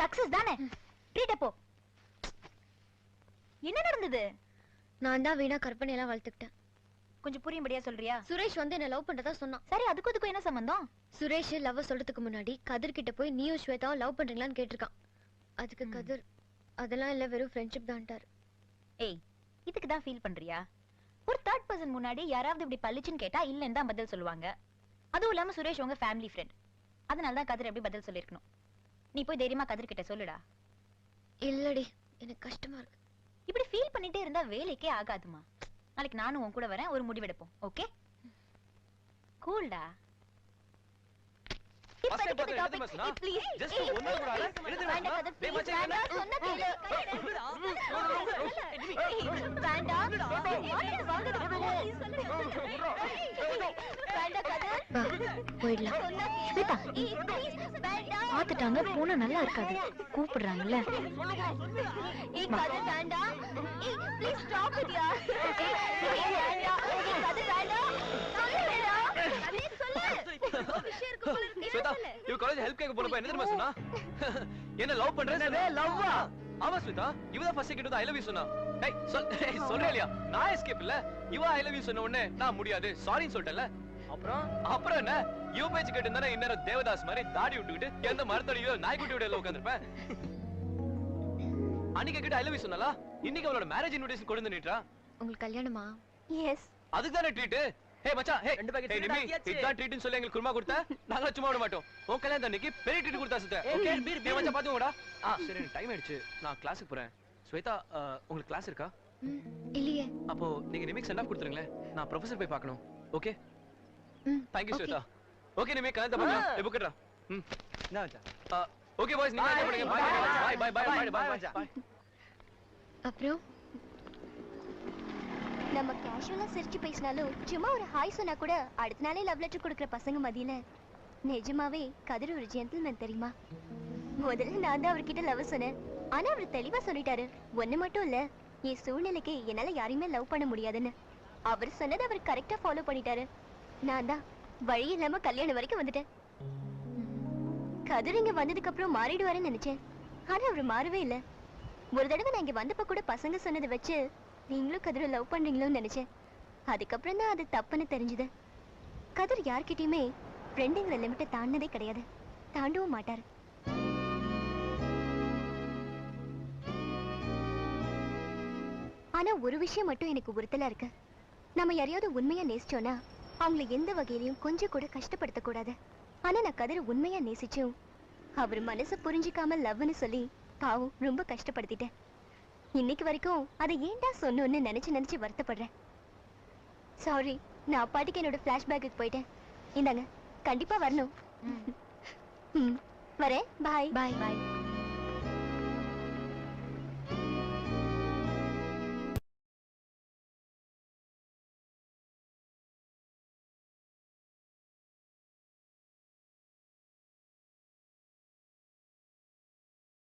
Success தானே? Treat போ. என்ன நடந்தது? நான் தான் வீணா கற்பனை எல்லாம் வளர்த்துக்கிட்டேன். கொஞ்சம் புரியும்படியா சொல்றியா? சுரேஷ் வந்து என்ன லவ் பண்றதா சொன்னான். சரி, அதுக்கும் என்ன சம்பந்தம்? சுரேஷ் லவ் சொல்றதுக்கு முன்னாடி கதிர் கிட்ட போய் நீயும் ஸ்வேதாவும் லவ் பண்றீங்களான்னு கேட்டிருக்கான். அதுக்கு கதிர் அதெல்லாம் இல்ல, வெறும் ஃப்ரெண்ட்ஷிப் தான்ட்டார். ஏய், இதுக்கு தான் ஃபீல் பண்றியா? ஒரு தேர்ட் பர்சன் முன்னாடி யாராவது இப்படி பள்ளிச்சுன்னு கேட்டா இல்லன்னு தான் பதில் சொல்லுவாங்க. அதுவும் இல்லாம சுரேஷ் உங்க ஃபேமிலி ஃப்ரெண்ட். அதனால தான் கதிர் எப்படி பதில் சொல்லிருக்கணும். நீ போய் தைரியமா கதிர் கிட்ட சொல்லுடா. இல்லடி, எனக்கு கஷ்டமா இருக்கு. இப்படி ஃபீல் பண்ணிட்டே இருந்தா வேலைக்கே ஆகாதுமா. நாளைக்கு நானும் உன் கூட வரேன், ஒரு முடிவெடுப்போம். ஓகே? கூல்டா. பாத்துட்டாங்க, போனா நல்லா இருக்காது. கூப்பிடுறாங்கல்ல. என்ன லவ் பண்றேன்னு லவ்வா? ஆமா ஸ்வேதா, இவதான் ஃபர்ஸ்ட் கிட்ட ஐ லவ் யூ சொன்னா. டேய் சொல்றே இல்லையா? நான் எஸ்கேப் இல்ல. இவ ஐ லவ் யூ சொன்ன உடனே நான் முடியாது சாரின்னு சொல்லிட்டேன்ல. அப்புறம் என்ன? யூ பேஜ் கேட்டு இருந்தா இன்னொரு தேவதாஸ் மாதிரி தாடி விட்டுக்கிட்டு எந்த மரத்தடியோ நாய்க்குட்டி விட உட்காந்துருப்பேன். அன்னைக்கு கிட்ட ஐ லவ் யூ சொன்னாலா? இன்னைக்கு அவளோட மேரேஜ் இன்விடேஷன் கொண்டு வந்து நீட்டா. உங்களுக்கு கல்யாணமா? எஸ். அதுக்கு தானே ட்ரீட். ஹே மச்சான், ஹே ரெண்டு பேக்கெட் நிமி இதான் ட்ரீட்னு சொல்லி எங்களுக்கு குருமா கொடுத்தா நாங்க சும்மா விட மாட்டோம். உன் கல்யாணம் அன்னைக்கு பெரிய ட்ரீட் கொடுத்தா சுத்த. ஓகே பீர் மச்சான் பாத்துங்கடா. சரி டைம் ஆயிடுச்சு, நான் கிளாஸுக்கு போறேன். ஸ்வேதா, உங்களுக்கு கிளாஸ் இருக்கா? இல்லையே. அப்போ நீங்க நிமிக்கு சென்ட் ஆஃப் கொடுத்துருங்களே, நான் ப்ரொஃபசர் போய் பார்க்கணும். Okay? Thank you Shweta. Okay Nimi, கல்யாணத்தை பார்க்கலாம். புக்கடா. என்ன மச்சான்? ஓகே பாய்ஸ், நீங்க என்ன பண்ணுங்க? பை பை பை பை மச்சான். அப்புறம் நம்ம கேஷுவலா சிரிச்சு பேசினாலும் சும்மா ஒரு ஹாய் சொன்னா கூட அடுத்த நாளே லவ் லெட்டர் கொடுக்குற பசங்க மதியில நிஜமாவே கதிர் ஒரு ஜென்டில்மேன் தெரியுமா? முதல்ல நான் தான் அவர்கிட்ட லவ் சொன்னேன். ஆனா அவர் தெளிவா சொல்லிட்டாரு, ஒண்ணு மட்டும் இல்ல, என் சூழ்நிலைக்கு என்னால யாரையுமே லவ் பண்ண முடியாதுன்னு. அவர் சொன்னதை அவர் கரெக்டா ஃபாலோ பண்ணிட்டாரு. நான் தான் வழி இல்லாம கல்யாணம் வரைக்கும் வந்துட்டேன். கதிர் இங்க வந்ததுக்கு அப்புறம் மாறிடுவாருன்னு நினைச்சேன். ஆனா அவர் மாறவே இல்லை. ஒரு தடவை நான் இங்க வந்தப்ப கூட பசங்க சொன்னதை வச்சு நீங்களும் கதிரை லவ் பண்றீங்களோன்னு நினைச்சேன். அதுக்கப்புறம் தான் அது தப்புன்னு தெரிஞ்சுது. கதிர் யார்கிட்டயுமே ஃப்ரெண்டுங்கிற லிமிட்டை தாண்டினதே கிடையாது, தாண்டவும் மாட்டாரு. ஆனா ஒரு விஷயம் மட்டும் எனக்கு உறுத்தலா இருக்கு. நம்ம யாரையாவது உண்மையா நேசிச்சோம்னா அவங்கள எந்த வகையிலையும் கொஞ்சம் கூட கஷ்டப்படுத்த கூடாது. ஆனா நான் கதிரை உண்மையா நேசிச்சும் அவர் மனசை புரிஞ்சிக்காம லவ்னு சொல்லி பாவம் ரொம்ப கஷ்டப்படுத்திட்டேன். இன்னைக்கு வரைக்கும் அதை ஏன்டா சொன்னோன்னு நினைச்சு வருத்தப்படுறேன். சாரி, நான் பாட்டுக்கு என்னோட ஃபிளாஷ்பேக்கு போயிட்டேன். இந்தாங்க, கண்டிப்பா வரணும். வரேன். பாய் பாய் பாய்.